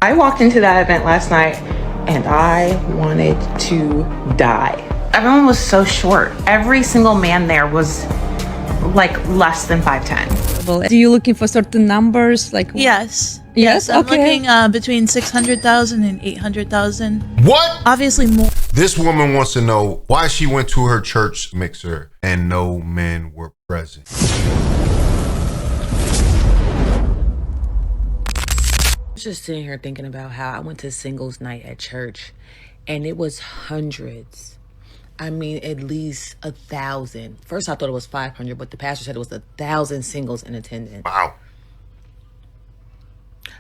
I walked into that event last night and I wanted to die. Everyone was so short. Every single man there was like less than 5'10". Are you looking for certain numbers? Like Yes. Yes, I'm okay. looking between 600,000 and 800,000. What? Obviously more. This woman wants to know why she went to her church mixer and no men were present. I was just sitting here thinking about how I went to singles night at church and it was hundreds. I mean, at least 1,000. First, I thought it was 500, but the pastor said it was 1,000 singles in attendance. Wow.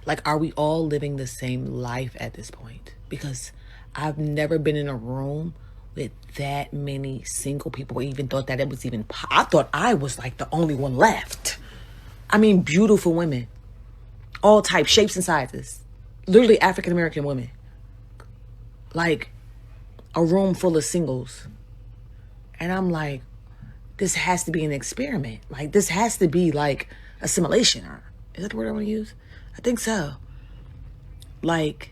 Like, are we all living the same life at this point? Because I've never been in a room with that many single people or even thought that it was even, I thought I was like the only one left. I mean, beautiful women, all types, shapes and sizes, literally African-American women. Like a room full of singles. And I'm like, this has to be an experiment. Like, this has to be like assimilation. Is that the word I want to use? I think so. Like,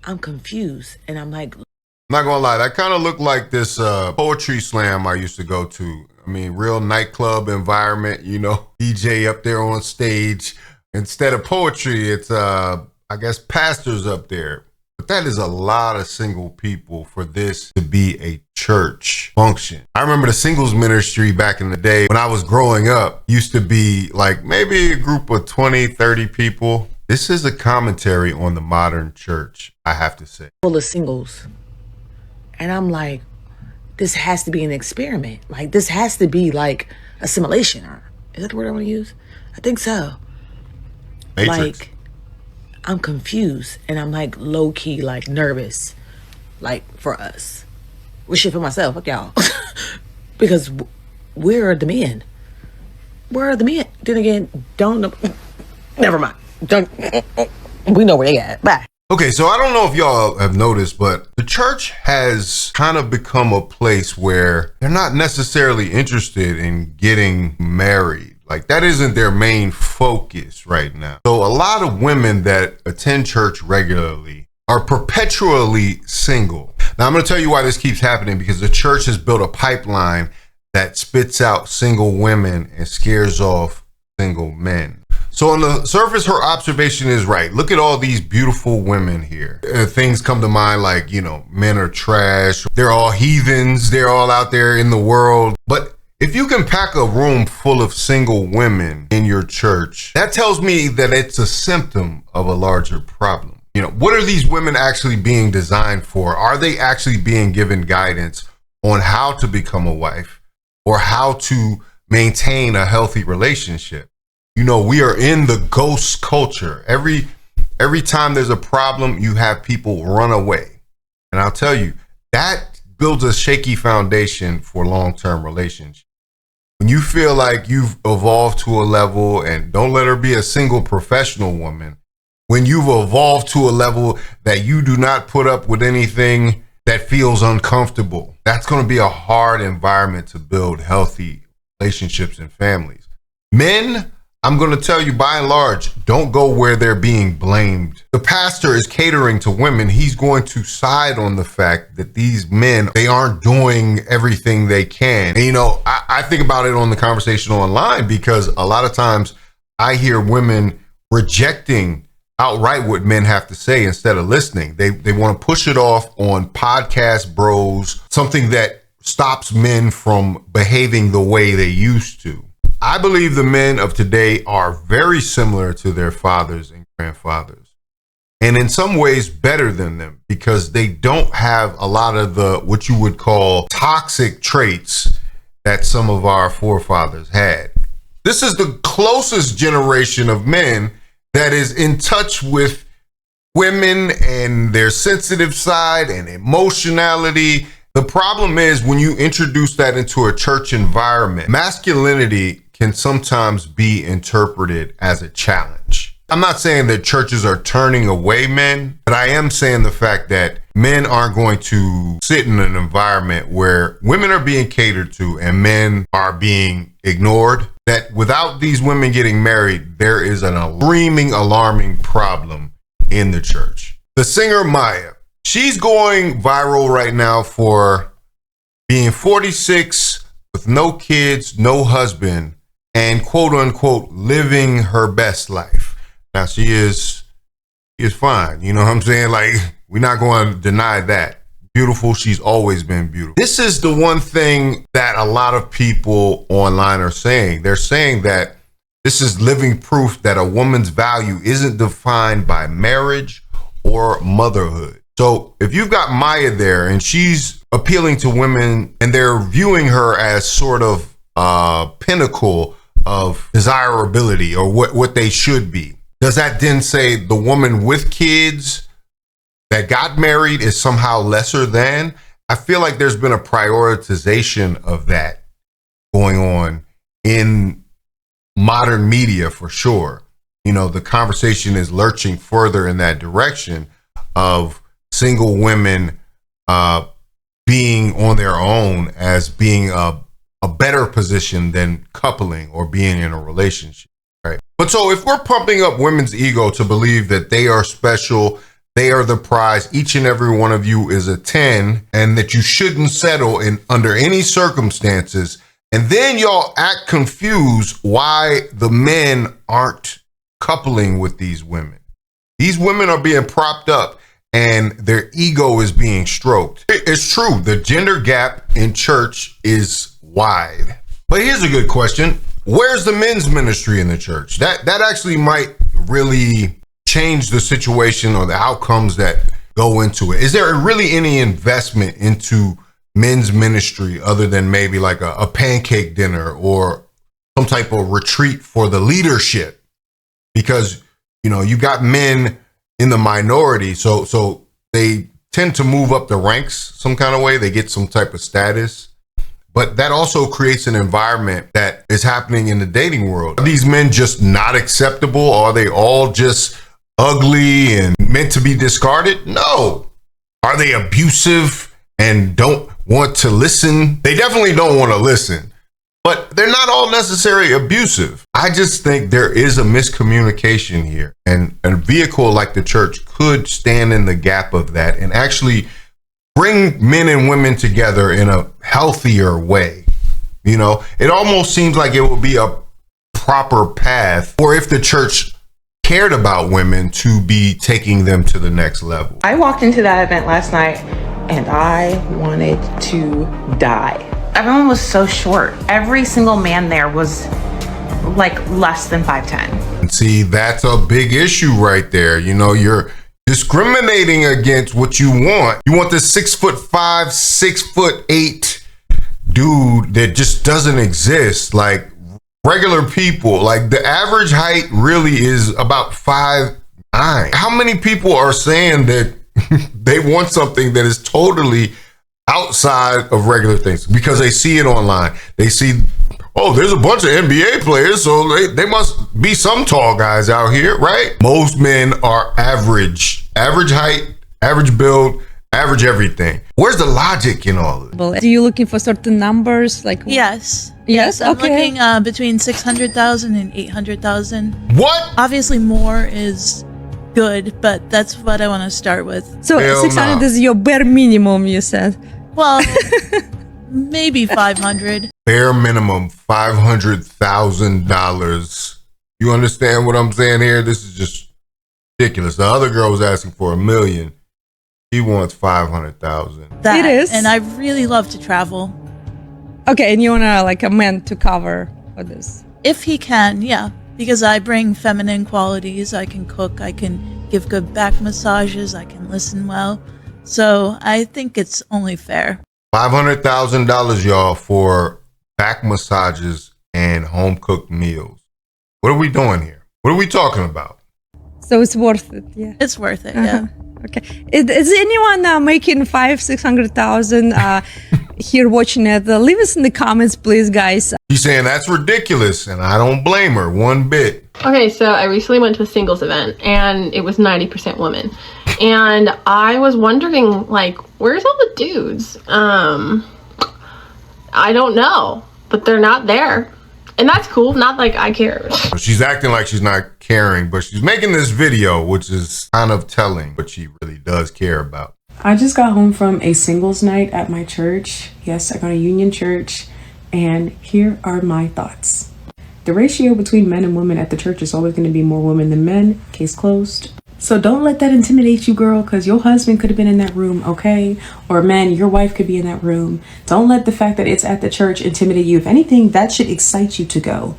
I'm confused and I'm like, I'm not gonna lie, that kind of looked like this poetry slam I used to go to. I mean, real nightclub environment, you know, DJ up there on stage. Instead of poetry, it's I guess pastors up there. But that is a lot of single people for this to be a church function. I remember the singles ministry back in the day when I was growing up used to be like maybe a group of 20, 30 people. This is a commentary on the modern church, I have to say. full of singles. And I'm like, this has to be an experiment. Like, this has to be like assimilation. Is that the word I want to use? I think so. Matrix. Like, I'm confused and I'm like low key, like nervous, like for us. Well, shit for myself, fuck y'all. Because where are the men? Where are the men? Then again, don't know. Never mind. Don't. We know where they at. Bye. Okay, so I don't know if y'all have noticed, but the church has kind of become a place where they're not necessarily interested in getting married. Like, that isn't their main focus right now. So a lot of women that attend church regularly are perpetually single. Now, I'm going to tell you why this keeps happening, because the church has built a pipeline that spits out single women and scares off single men. So on the surface, her observation is right. Look at all these beautiful women here. Things come to mind like, you know, men are trash. They're all heathens. They're all out there in the world. But if you can pack a room full of single women in your church, that tells me that it's a symptom of a larger problem. You know, what are these women actually being designed for? Are they actually being given guidance on how to become a wife or how to maintain a healthy relationship? You know, we are in the ghost culture. Every time there's a problem, you have people run away. And I'll tell you, that builds a shaky foundation for long-term relationships. When you feel like you've evolved to a level, and don't let her be a single professional woman, when you've evolved to a level that you do not put up with anything that feels uncomfortable, that's going to be a hard environment to build healthy relationships and families. Men, I'm going to tell you, by and large, don't go where they're being blamed. The pastor is catering to women. He's going to side on the fact that these men, they aren't doing everything they can. And, you know, I think about it on the conversation online, because a lot of times I hear women rejecting outright what men have to say instead of listening. They want to push it off on podcast bros, something that stops men from behaving the way they used to. I believe the men of today are very similar to their fathers and grandfathers, and in some ways better than them, because they don't have a lot of the what you would call toxic traits that some of our forefathers had. This is the closest generation of men that is in touch with women and their sensitive side and emotionality. The problem is when you introduce that into a church environment, masculinity can sometimes be interpreted as a challenge. I'm not saying that churches are turning away men, but I am saying the fact that men aren't going to sit in an environment where women are being catered to and men are being ignored. That without these women getting married, there is an screaming, alarming problem in the church. The singer Maya, she's going viral right now for being 46 with no kids, no husband, and quote unquote living her best life. Now she is fine. You know what I'm saying? Like, we're not going to deny that. Beautiful. She's always been beautiful. This is the one thing that a lot of people online are saying. They're saying that this is living proof that a woman's value isn't defined by marriage or motherhood. So if you've got Maya there and she's appealing to women and they're viewing her as sort of pinnacle of desirability or what they should be, does that then say the woman with kids that got married is somehow lesser than? I feel like there's been a prioritization of that going on in modern media for sure. You know, the conversation is lurching further in that direction of single women being on their own as being a better position than coupling or being in a relationship, right? But so if we're pumping up women's ego to believe that they are special, they are the prize, each and every one of you is a 10, and that you shouldn't settle in under any circumstances, and then y'all act confused why the men aren't coupling with these women. These women are being propped up and their ego is being stroked. It's true, the gender gap in church is wide. But here's a good question. Where's the men's ministry in the church? That actually might really change the situation or the outcomes that go into it. Is there really any investment into men's ministry other than maybe like a pancake dinner or some type of retreat for the leadership? Because, you know, you got men in the minority, so they tend to move up the ranks some kind of way. They get some type of status. But that also creates an environment that is happening in the dating world. Are these men just not acceptable? Are they all just ugly and meant to be discarded? No. Are they abusive and don't want to listen? They definitely don't want to listen, but they're not all necessarily abusive. I just think there is a miscommunication here, and a vehicle like the church could stand in the gap of that and actually bring men and women together in a healthier way. You know, it almost seems like it would be a proper path, or if the church cared about women, to be taking them to the next level. I walked into that event last night and I wanted to die. Everyone was so short. Every single man there was like less than 5'10". And see, that's a big issue right there. You know, you're discriminating against what you want. You want this 6'5", 6'8" dude that just doesn't exist. Like regular people, like the average height really is about 5'9". How many people are saying that they want something that is totally outside of regular things because they see it online? They see, oh, there's a bunch of NBA players, so they must be some tall guys out here, right? Most men are average height, average build, average everything. Where's the logic in all of it? Are you looking for certain numbers? Like Yes. Yes, I'm okay. looking between 600,000 and 800,000. What? Obviously, more is good, but that's what I want to start with. So Hell 600 no. is your bare minimum, you said. Well, maybe 500. Bare minimum $500,000. You understand what I'm saying here? This is just ridiculous. The other girl was asking for $1 million. He wants 500,000. That, It is. And I really love to travel. Okay, and you want like a man to cover for this. If he can, yeah. Because I bring feminine qualities. I can cook. I can give good back massages. I can listen well. So I think it's only fair. $500,000, y'all, for back massages and home cooked meals. What are we doing here? What are we talking about? So it's worth it, yeah. It's worth it, yeah. Okay. Is anyone making 600,000 here watching it? Leave us in the comments, please, guys. She's saying that's ridiculous, and I don't blame her one bit. Okay, so I recently went to a singles event and it was 90% women. And I was wondering, like, where's all the dudes? I don't know, but they're not there. And that's cool. Not like I care. She's acting like she's not caring, but she's making this video, which is kind of telling what she really does care about. I just got home from a singles night at my church. Yes, I go to Union Church, and here are my thoughts. The ratio between men and women at the church is always going to be more women than men. Case closed. So don't let that intimidate you, girl, because your husband could have been in that room, okay? Or man, your wife could be in that room. Don't let the fact that it's at the church intimidate you. If anything, that should excite you to go.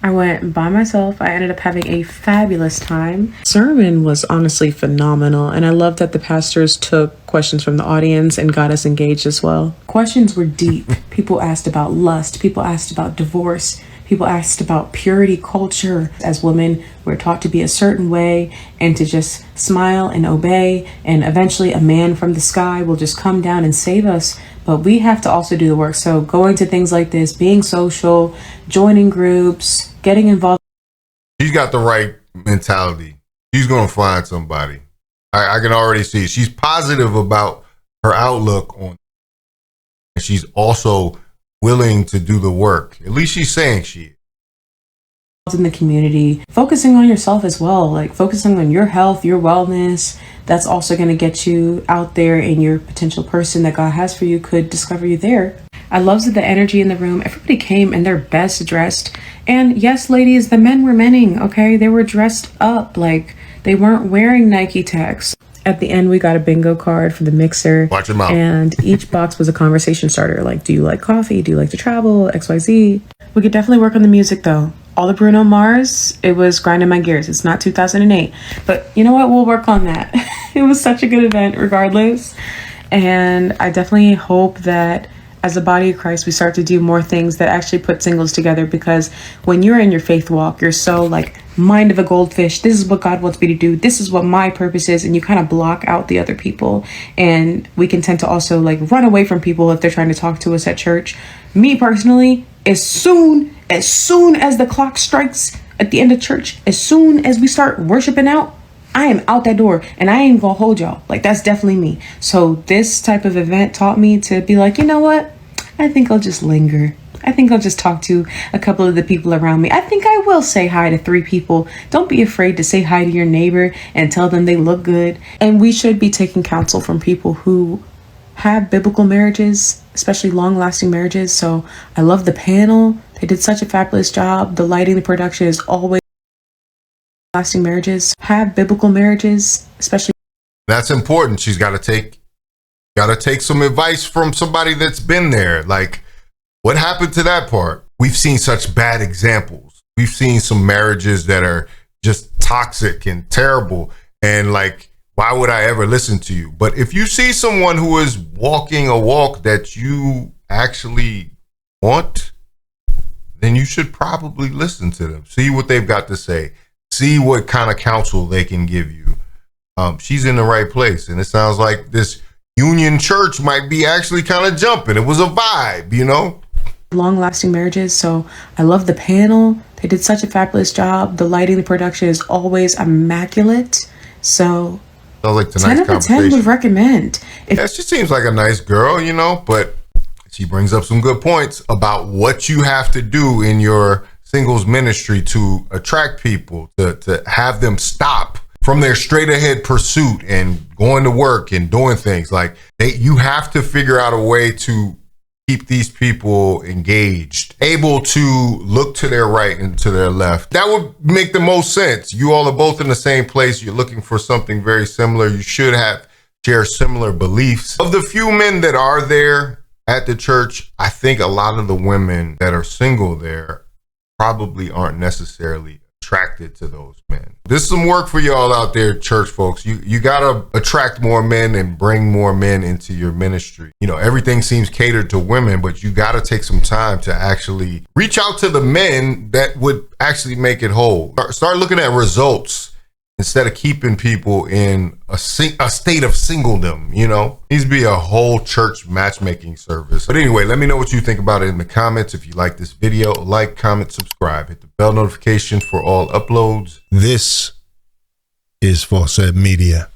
I went by myself. I ended up having a fabulous time. Sermon was honestly phenomenal, and I love that the pastors took questions from the audience and got us engaged as well. Questions were deep. People asked about lust. People asked about divorce. People asked about purity culture. As women, we're taught to be a certain way and to just smile and obey, and eventually a man from the sky will just come down and save us. But we have to also do the work. So going to things like this, being social, joining groups, getting involved. She's got the right mentality. She's going to find somebody. I can already see she's positive about her outlook on, and she's also willing to do the work. At least she's saying she is. In the community, focusing on yourself as well, like focusing on your health, your wellness. That's also going to get you out there, and your potential person that God has for you could discover you there. I love the energy in the room. Everybody came in their best dressed. And yes, ladies, the men were menning, okay? They were dressed up, like they weren't wearing Nike techs. At the end, we got a bingo card for the mixer. Watch your mouth. And each box was a conversation starter. Like, do you like coffee? Do you like to travel? XYZ. We could definitely work on the music though. All the Bruno Mars, it was grinding my gears. It's not 2008. But you know what? We'll work on that. It was such a good event regardless. And I definitely hope that as a body of Christ, we start to do more things that actually put singles together, because when you're in your faith walk, you're so like mind of a goldfish. This is what God wants me to do. This is what my purpose is. And you kind of block out the other people. And we can tend to also like run away from people if they're trying to talk to us at church. Me personally, as soon as the clock strikes at the end of church, as soon as we start worshiping out, I am out that door, and I ain't gonna hold y'all. Like, that's definitely me. So this type of event taught me to be like, you know what? I think I'll just linger. I think I'll just talk to a couple of the people around me. I think I will say hi to 3 people. Don't be afraid to say hi to your neighbor and tell them they look good. And we should be taking counsel from people who have biblical marriages, especially long-lasting marriages. So I love the panel. They did such a fabulous job. The lighting, the production is always lasting marriages. Have biblical marriages, especially. That's important. She's got to take some advice from somebody that's been there. Like, what happened to that part? We've seen such bad examples. We've seen some marriages that are just toxic and terrible. And like, why would I ever listen to you? But if you see someone who is walking a walk that you actually want, then you should probably listen to them. See what they've got to say. See what kind of counsel they can give you. She's in the right place. And it sounds like this Union Church might be actually kind of jumping. It was a vibe, you know? Long-lasting marriages. So I love the panel. They did such a fabulous job. The lighting, the production is always immaculate. So sounds like 10 out of 10 would recommend. Yeah, she seems like a nice girl, you know, but she brings up some good points about what you have to do in your singles ministry to attract people, to have them stop from their straight ahead pursuit and going to work and doing things. Like, you have to figure out a way to keep these people engaged, able to look to their right and to their left. That would make the most sense. You all are both in the same place. You're looking for something very similar. You should share similar beliefs. Of the few men that are there at the church, I think a lot of the women that are single there probably aren't necessarily attracted to those men. This is some work for y'all out there, church folks. You gotta attract more men and bring more men into your ministry. You know, everything seems catered to women, but you gotta take some time to actually reach out to the men that would actually make it whole. Start looking at results instead of keeping people in a state of singledom, you know? Needs to be a whole church matchmaking service. But anyway, let me know what you think about it in the comments. If you like this video, like, comment, subscribe, hit the bell notification for all uploads. This is Faucette Media.